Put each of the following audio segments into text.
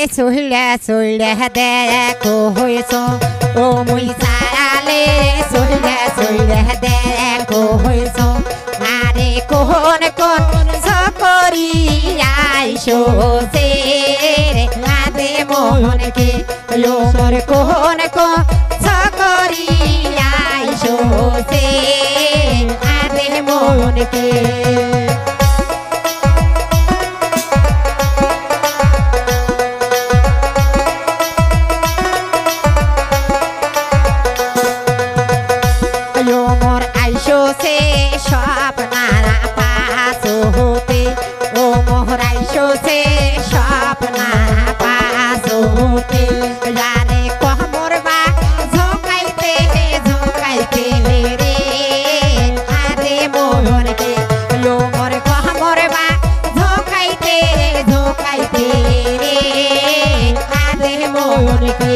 sulle দেখো হইছো ও মুই সারালে sulle দেখো হইছো আরে কোন কোন সকরি আইসো সে আদে মোহনকে ও মোর কোন কোন সকরি আইসো সে আদে মোহনকে স্বপ্নারা পাস হতে ও মোহরাইশো সে স্বপ্নারা পাস হতে যারে কহমর বা ঝোঁকাইতে ঝোঁকাইতে রে আরে মোহনকে ও মোর কহমর বা ঝোঁকাইতে ঝোঁকাইতে রে আরে মোহনকে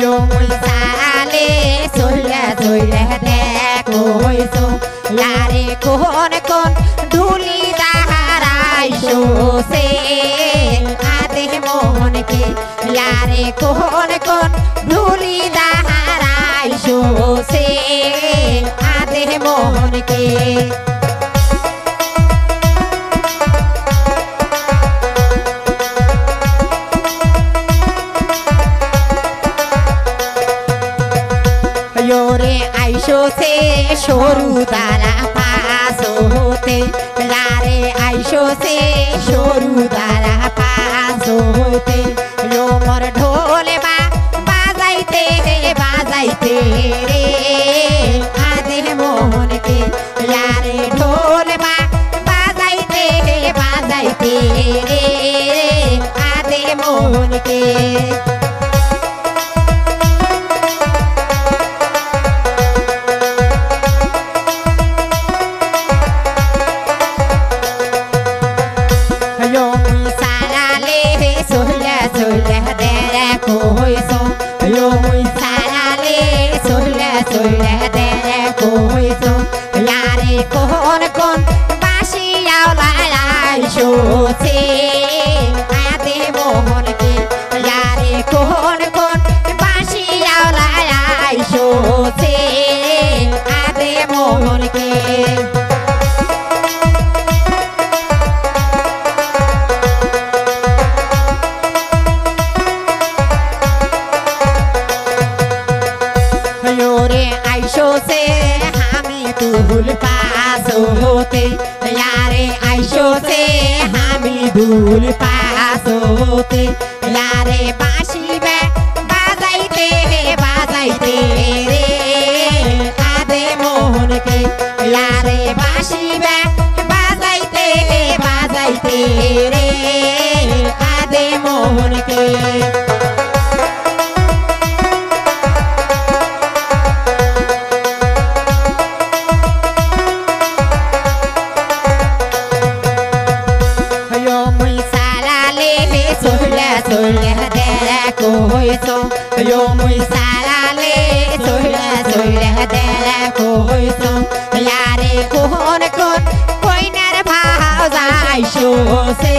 yo muy sale sulle দেখো হইছো লারে কোন ধুলি দাহারাইছো সে আদে মোহনকে লারে কোন ধুলি দাহারাইছো সে আদে মোহনকে রে আইসো সে সরু দ্বারা পাস হতে লারে আইসো সে সরু দ্বারা পাস হতে মোর ঢোল বা বাজাইতে বাজাইতে রে আদে মোহনকে লারে ঢোল বা বাজাইতে বাজাইতে রে আদে মোহনকে sulle দেখো হইছো yo muy sarale sulle দেখো হইছো লারে কোন বাসি আইসো সে আদে মোহনকে লারে কোন বাসি আইসো সে আদে মোহনকে আইসো সে আমি দুল পাস হতে লারে আইসো সে আমি দুল পাস হতে লারে বাঁশি বাজাইতে বাজাইতে রে আদে মোহনকে লারে বাঁশি বাজাইতে বাজাইতে রে আদে মোহনকে sulle দেখো হইছো yo muy sarale sulle দেখো হইছো লারে কোন কইনার ভাও যাইছো সে